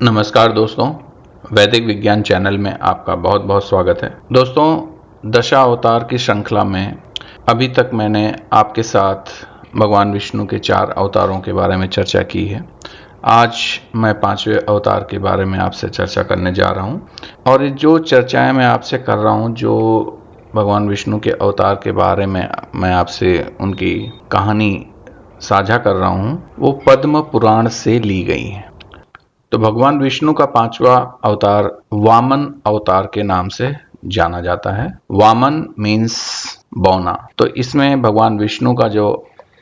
नमस्कार दोस्तों, वैदिक विज्ञान चैनल में आपका बहुत बहुत स्वागत है। दोस्तों, दशा अवतार की श्रृंखला में अभी तक मैंने आपके साथ भगवान विष्णु के 4 अवतारों के बारे में चर्चा की है। आज मैं 5वें अवतार के बारे में आपसे चर्चा करने जा रहा हूँ और ये जो चर्चाएं मैं आपसे कर रहा हूँ, जो भगवान विष्णु के अवतार के बारे में मैं आपसे उनकी कहानी साझा कर रहा हूँ, वो पद्म पुराण से ली गई है। तो भगवान विष्णु का 5वां अवतार वामन अवतार के नाम से जाना जाता है। वामन मीन्स बौना। तो इसमें भगवान विष्णु का जो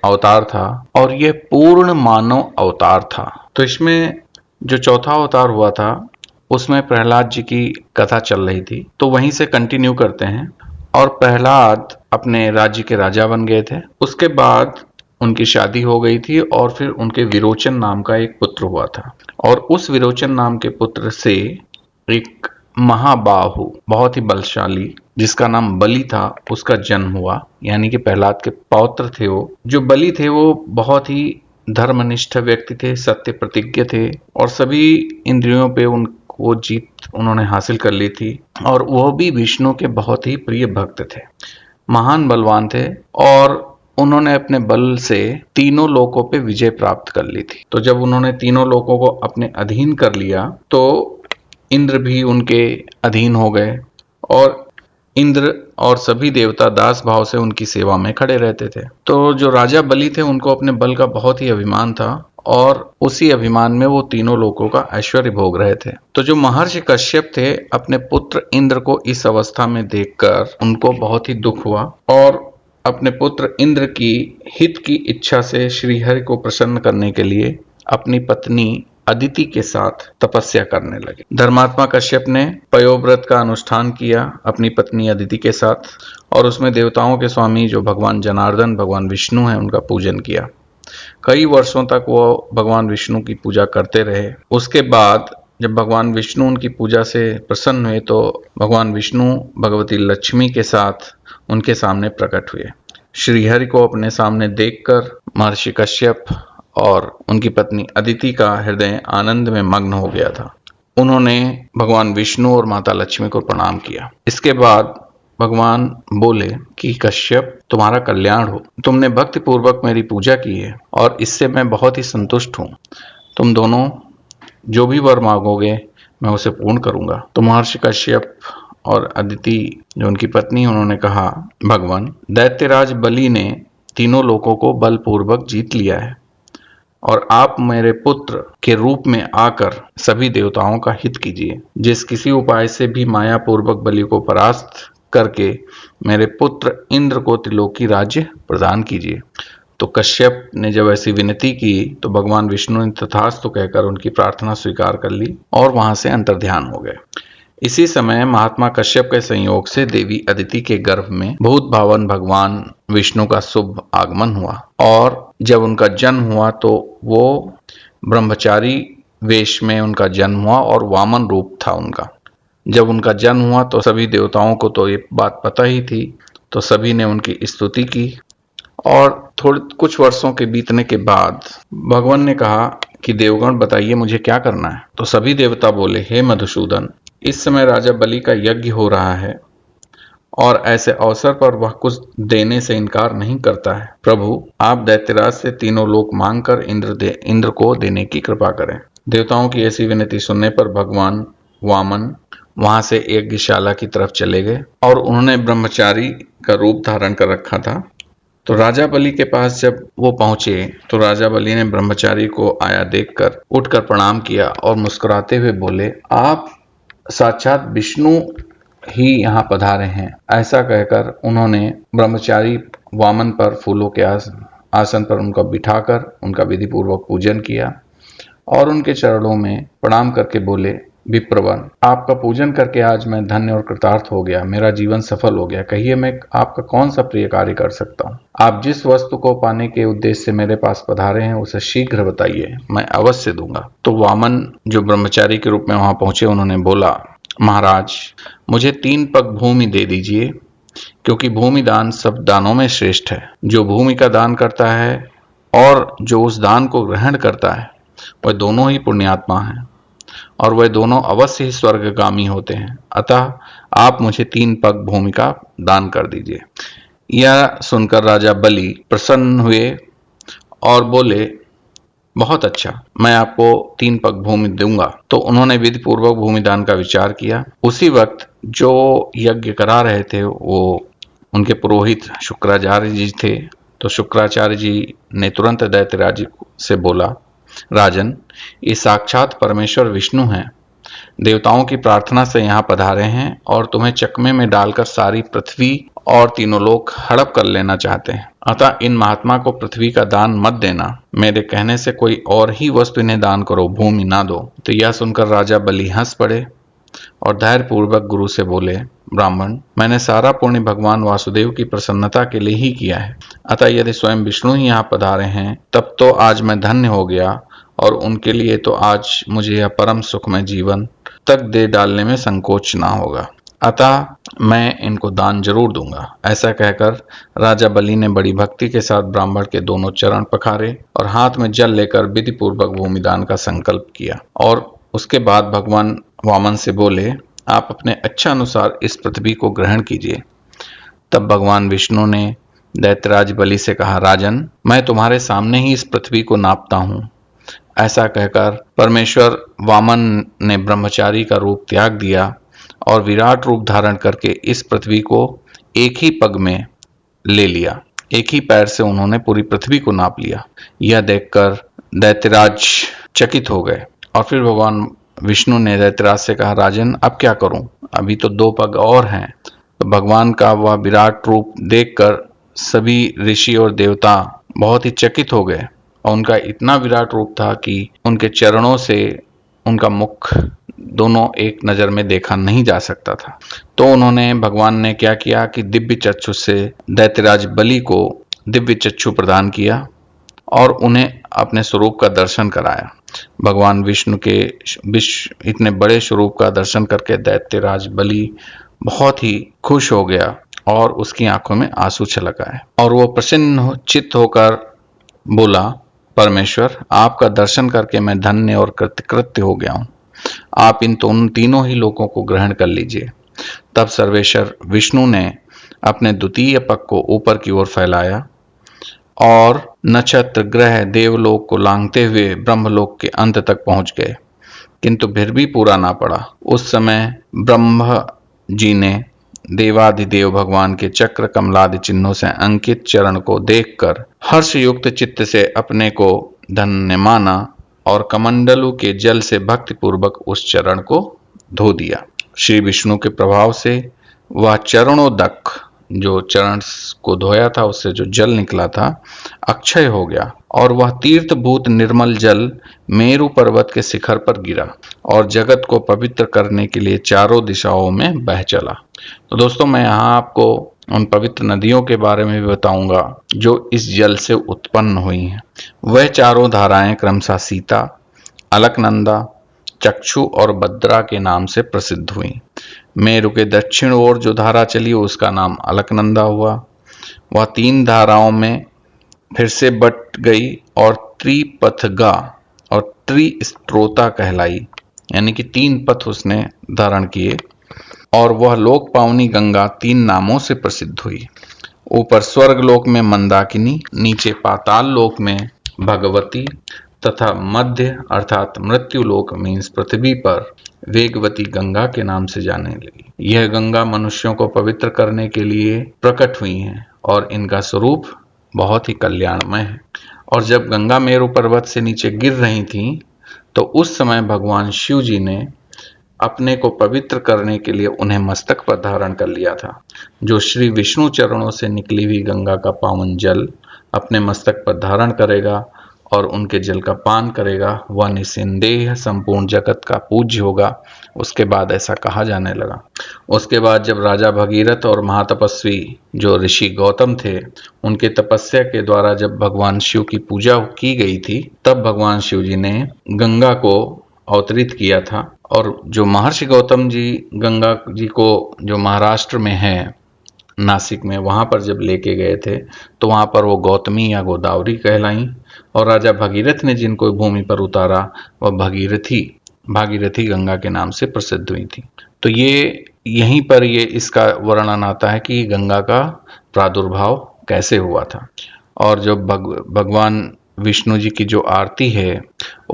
अवतार था और ये पूर्ण मानव अवतार था। तो इसमें जो चौथा अवतार हुआ था उसमें प्रहलाद जी की कथा चल रही थी, तो वहीं से कंटिन्यू करते हैं। और प्रहलाद अपने राज्य के राजा बन गए थे। उसके बाद उनकी शादी हो गई थी और फिर उनके विरोचन नाम का एक पुत्र हुआ था और उस विरोचन नाम के पुत्र से एक महाबाहु, बहुत ही बलशाली, जिसका नाम बलि था, उसका जन्म हुआ। यानी कि प्रहलाद के पौत्र थे वो। जो बलि थे वो बहुत ही धर्मनिष्ठ व्यक्ति थे, सत्य प्रतिज्ञ थे और सभी इंद्रियों पे उनको जीत उन्होंने हासिल कर ली थी। और वो भी विष्णु के बहुत ही प्रिय भक्त थे, महान बलवान थे और उन्होंने अपने बल से तीनों लोकों पे विजय प्राप्त कर ली थी। तो जब उन्होंने तीनों लोकों को अपने अधीन कर लिया तो इंद्र भी उनके अधीन हो गए और इंद्र और सभी देवता दास भाव से उनकी सेवा में खड़े रहते थे। तो जो राजा बलि थे उनको अपने बल का बहुत ही अभिमान था और उसी अभिमान में वो तीनों लोकों का ऐश्वर्य भोग रहे थे। तो जो महर्षि कश्यप थे, अपने पुत्र इंद्र को इस अवस्था में देखकर उनको बहुत ही दुख हुआ और अपने पुत्र इंद्र की हित की इच्छा से श्रीहरि को प्रसन्न करने के लिए अपनी पत्नी अदिति के साथ तपस्या करने लगे। धर्मात्मा कश्यप ने पयोव्रत का अनुष्ठान किया अपनी पत्नी अदिति के साथ और उसमें देवताओं के स्वामी जो भगवान जनार्दन, भगवान विष्णु हैं, उनका पूजन किया। कई वर्षों तक वो भगवान विष्णु की पूजा करते रहे। उसके बाद जब भगवान विष्णु उनकी पूजा से प्रसन्न हुए तो भगवान विष्णु भगवती लक्ष्मी के साथ उनके सामने प्रकट हुए। श्रीहरि को अपने सामने देखकर महर्षि कश्यप और उनकी पत्नी अदिति का हृदय आनंद में मग्न हो गया था। उन्होंने भगवान विष्णु और माता लक्ष्मी को प्रणाम किया। इसके बाद भगवान बोले कि कश्यप, तुम्हारा कल्याण हो। तुमने भक्ति पूर्वक मेरी पूजा की है और इससे मैं बहुत ही संतुष्ट हूँ। तुम दोनों जो भी वर मांगोगे मैं उसे पूर्ण करूंगा। तो महर्षि कश्यप और अदिति जो उनकी पत्नी, उन्होंने कहा, भगवान, दैत्यराज बलि ने तीनों लोकों को बलपूर्वक जीत लिया है और आप मेरे पुत्र के रूप में आकर सभी देवताओं का हित कीजिए। जिस किसी उपाय से भी माया पूर्वक बलि को परास्त करके मेरे पुत्र इंद्र को त्रिलोकी राज्य प्रदान कीजिए। तो कश्यप ने जब ऐसी विनती की तो भगवान विष्णु ने तथास्तु कहकर उनकी प्रार्थना स्वीकार कर ली और वहां से अंतर्ध्यान हो गए। इसी समय महात्मा कश्यप के संयोग से देवी अदिति के गर्भ में भूत भावन भगवान विष्णु का शुभ आगमन हुआ और जब उनका जन्म हुआ तो वो ब्रह्मचारी वेश में उनका जन्म हुआ और वामन रूप था उनका। जब उनका जन्म हुआ तो सभी देवताओं को तो ये बात पता ही थी, तो सभी ने उनकी स्तुति की। और थोड़े कुछ वर्षों के बीतने के बाद भगवान ने कहा कि देवगण, बताइए मुझे क्या करना है। तो सभी देवता बोले, हे मधुसूदन, इस समय राजा बलि का यज्ञ हो रहा है और ऐसे अवसर पर वह कुछ देने से इनकार नहीं करता है। प्रभु, आप दैत्यराज से तीनों लोक मांगकर इंद्र को देने की कृपा करें। देवताओं की ऐसी विनती सुनने पर भगवान वामन वहां से यज्ञशाला की तरफ चले गए और उन्होंने ब्रह्मचारी का रूप धारण कर रखा था। तो राजा बलि के पास जब वो पहुंचे तो राजा बलि ने ब्रह्मचारी को आया देखकर उठकर प्रणाम किया और मुस्कुराते हुए बोले, आप साक्षात विष्णु ही यहाँ पधारे हैं। ऐसा कहकर उन्होंने ब्रह्मचारी वामन पर फूलों के आसन पर उनका बिठाकर उनका विधि पूर्वक पूजन किया और उनके चरणों में प्रणाम करके बोले, विप्रवन, आपका पूजन करके आज मैं धन्य और कृतार्थ हो गया। मेरा जीवन सफल हो गया। कहिए मैं आपका कौन सा प्रिय कार्य कर सकता हूँ। आप जिस वस्तु को पाने के उद्देश्य से मेरे पास पधारे हैं उसे शीघ्र बताइए, मैं अवश्य दूंगा। तो वामन जो ब्रह्मचारी के रूप में वहां पहुंचे, उन्होंने बोला, महाराज, मुझे 3 पग भूमि दे दीजिए, क्योंकि भूमि दान सब दानों में श्रेष्ठ है। जो भूमि का दान करता है और जो उस दान को ग्रहण करता है वह दोनों ही पुण्यात्मा हैं। और वह दोनों अवश्य ही स्वर्गगामी होते हैं। अतः आप मुझे 3 पग भूमि का दान कर दीजिए। यह सुनकर राजा बलि प्रसन्न हुए और बोले, बहुत अच्छा, मैं आपको 3 पग भूमि दूंगा। तो उन्होंने विधि पूर्वक भूमि दान का विचार किया। उसी वक्त जो यज्ञ करा रहे थे वो उनके पुरोहित शुक्राचार्य जी थे। तो शुक्राचार्य जी ने तुरंत दैत्यराज से बोला, राजन, ये साक्षात परमेश्वर विष्णु हैं। देवताओं की प्रार्थना से यहाँ पधारे हैं और तुम्हें चकमे में डालकर सारी पृथ्वी और तीनों लोक हड़प कर लेना चाहते हैं। अतः इन महात्मा को पृथ्वी का दान मत देना, मेरे कहने से कोई और ही वस्तु इन्हें दान करो, भूमि ना दो। तो यह सुनकर राजा बलि हंस पड़े और धैर्य पूर्वक गुरु से बोले, ब्राह्मण, मैंने सारा पुण्य भगवान वासुदेव की प्रसन्नता के लिए ही किया है। अतः यदि स्वयं विष्णु ही यहाँ पधारे हैं तब तो आज मैं धन्य हो गया, और उनके लिए तो आज मुझे यह परम सुखमय जीवन तक दे डालने में संकोच ना होगा। अतः मैं इनको दान जरूर दूंगा। ऐसा कहकर राजा बलि ने बड़ी भक्ति के साथ ब्राह्मण के दोनों चरण पखारे और हाथ में जल लेकर विधि पूर्वक भूमिदान का संकल्प किया। और उसके बाद भगवान वामन से बोले, आप अपने इच्छा अनुसार इस पृथ्वी को ग्रहण कीजिए। तब भगवान विष्णु ने दैत्यराज बलि से कहा, राजन, मैं तुम्हारे सामने ही इस पृथ्वी को नापता हूं। ऐसा कहकर परमेश्वर वामन ने ब्रह्मचारी का रूप त्याग दिया और विराट रूप धारण करके इस पृथ्वी को एक ही पग में ले लिया। एक ही पैर से उन्होंने पूरी पृथ्वी को नाप लिया। यह देखकर दैत्यराज चकित हो गए और फिर भगवान विष्णु ने दैत्यराज से कहा, राजन, अब क्या करूं? अभी तो 2 पग और हैं। तो भगवान का वह विराट रूप देखकर सभी ऋषि और देवता बहुत ही चकित हो गए और उनका इतना विराट रूप था कि उनके चरणों से उनका मुख दोनों एक नजर में देखा नहीं जा सकता था। तो उन्होंने, भगवान ने क्या किया कि दिव्य चक्षु से दैत्यराज बलि को दिव्य चक्षु प्रदान किया और उन्हें अपने स्वरूप का दर्शन कराया। भगवान विष्णु के इतने बड़े स्वरूप का दर्शन करके दैत्यराज बलि बहुत ही खुश हो गया और उसकी आंखों में आंसू छलक आए और वो प्रसन्न चित्त होकर बोला, परमेश्वर, आपका दर्शन करके मैं धन्य और कृतकृत्य हो गया हूं। आप इन तीनों ही लोकों को ग्रहण कर लीजिए। तब सर्वेश्वर विष्णु ने अपने द्वितीय पग को ऊपर की ओर फैलाया और नक्षत्र, ग्रह, देवलोक को लांघते हुए ब्रह्मलोक के अंत तक पहुंच गए, किंतु फिर भी पूरा ना पड़ा। उस समय ब्रह्म जी ने देवाधिदेव भगवान के चक्र कमलादि चिन्हों से अंकित चरण को देखकर हर्ष युक्त चित्त से अपने को धन्य माना और कमंडलू के जल से भक्ति पूर्वक उस चरण को धो दिया। श्री विष्णु के प्रभाव से वह चरणोदक, जो चरण को धोया था उससे जो जल निकला था, अक्षय हो गया और वह तीर्थभूत निर्मल जल मेरु पर्वत के शिखर पर गिरा और जगत को पवित्र करने के लिए चारों दिशाओं में बह चला। तो दोस्तों, मैं यहाँ आपको उन पवित्र नदियों के बारे में भी बताऊंगा जो इस जल से उत्पन्न हुई हैं। वह चारों धाराएं क्रमशः सीता, अलकनंदा, चक्षु और भद्रा के नाम से प्रसिद्ध हुई। मेरु के दक्षिण ओर जो धारा चली उसका नाम अलकनंदा हुआ। वह 3 धाराओं में फिर से बट गई और त्रिपथगा और त्रिस्त्रोता कहलाई, यानी कि 3 पथ उसने धारण किए। और वह लोक पावनी गंगा 3 नामों से प्रसिद्ध हुई। ऊपर स्वर्ग लोक में मंदाकिनी, नीचे पाताल लोक में भगवती तथा मध्य अर्थात मृत्यु लोक मीन्स पृथ्वी पर वेगवती गंगा के नाम से जाने लगी। यह गंगा मनुष्यों को पवित्र करने के लिए प्रकट हुई हैं और इनका स्वरूप बहुत ही कल्याणमय है। और जब गंगा मेरु पर्वत से नीचे गिर रही थी तो उस समय भगवान शिव जी ने अपने को पवित्र करने के लिए उन्हें मस्तक पर धारण कर लिया था। जो श्री विष्णु चरणों से निकली हुई गंगा का पावन जल अपने मस्तक पर धारण करेगा और उनके जल का पान करेगा, वह निसंदेह संपूर्ण जगत का पूज्य होगा। उसके बाद ऐसा कहा जाने लगा। उसके बाद जब राजा भगीरथ और महातपस्वी जो ऋषि गौतम थे, उनके तपस्या के द्वारा जब भगवान शिव की पूजा की गई थी, तब भगवान शिव जी ने गंगा को अवतरित किया था। और जो महर्षि गौतम जी गंगा जी को, जो महाराष्ट्र में है नासिक में, वहां पर जब लेके गए थे तो वहां पर वो गौतमी या गोदावरी कहलाई और राजा भगीरथ ने जिनको भूमि पर उतारा वह भगीरथी भागीरथी गंगा के नाम से प्रसिद्ध हुई थी। तो ये यहीं पर ये इसका वर्णन आता है कि गंगा का प्रादुर्भाव कैसे हुआ था। और जो भगवान विष्णु जी की जो आरती है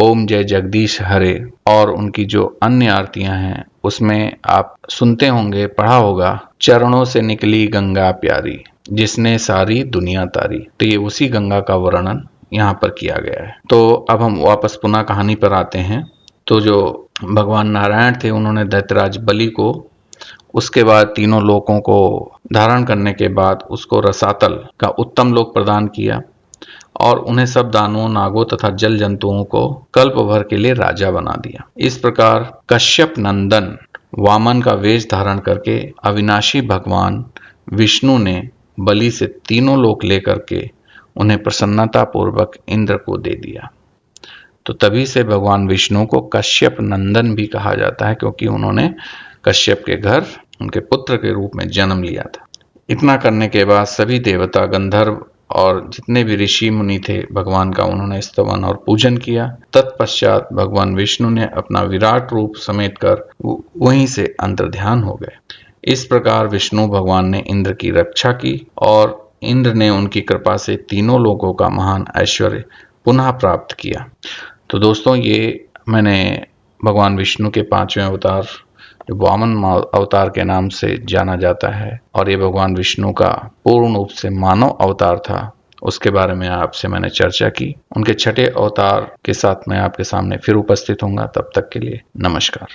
ओम जय जगदीश हरे, और उनकी जो अन्य आरतियां हैं उसमें आप सुनते होंगे, पढ़ा होगा, चरणों से निकली गंगा प्यारी जिसने सारी दुनिया तारी। तो ये उसी गंगा का वर्णन यहाँ पर किया गया है। तो अब हम वापस पुनः कहानी पर आते हैं। तो जो भगवान नारायण थे उन्होंने दैत्यराज बलि को उसके बाद तीनों लोकों को धारण करने के बाद उसको रसातल का उत्तम लोक प्रदान किया और उन्हें सब दानवों, नागों तथा जल जंतुओं को कल्प भर के लिए राजा बना दिया। इस प्रकार कश्यप नंदन वामन का वेश धारण करके अविनाशी भगवान विष्णु ने बलि से तीनों लोक लेकर के उन्हें प्रसन्नता पूर्वक इंद्र को दे दिया। तो तभी से भगवान विष्णु को कश्यप नंदन भी कहा जाता है, क्योंकि उन्होंने कश्यप के घर उनके पुत्र के रूप में जन्म लिया था। इतना करने के बाद सभी देवता, गंधर्व और जितने भी ऋषि मुनि थे भगवान का उन्होंने स्तवन और पूजन किया। तत्पश्चात भगवान विष्णु ने अपना विराट रूप समेट कर वहीं से अंतर्ध्यान हो गए। इस प्रकार विष्णु भगवान ने इंद्र की रक्षा की और इंद्र ने उनकी कृपा से तीनों लोगों का महान ऐश्वर्य पुनः प्राप्त किया। तो दोस्तों, ये मैंने भगवान विष्णु के 5वें अवतार जो वामन अवतार के नाम से जाना जाता है और ये भगवान विष्णु का पूर्ण रूप से मानव अवतार था, उसके बारे में आपसे मैंने चर्चा की। उनके 6ठे अवतार के साथ मैं आपके सामने फिर उपस्थित होऊंगा। तब तक के लिए नमस्कार।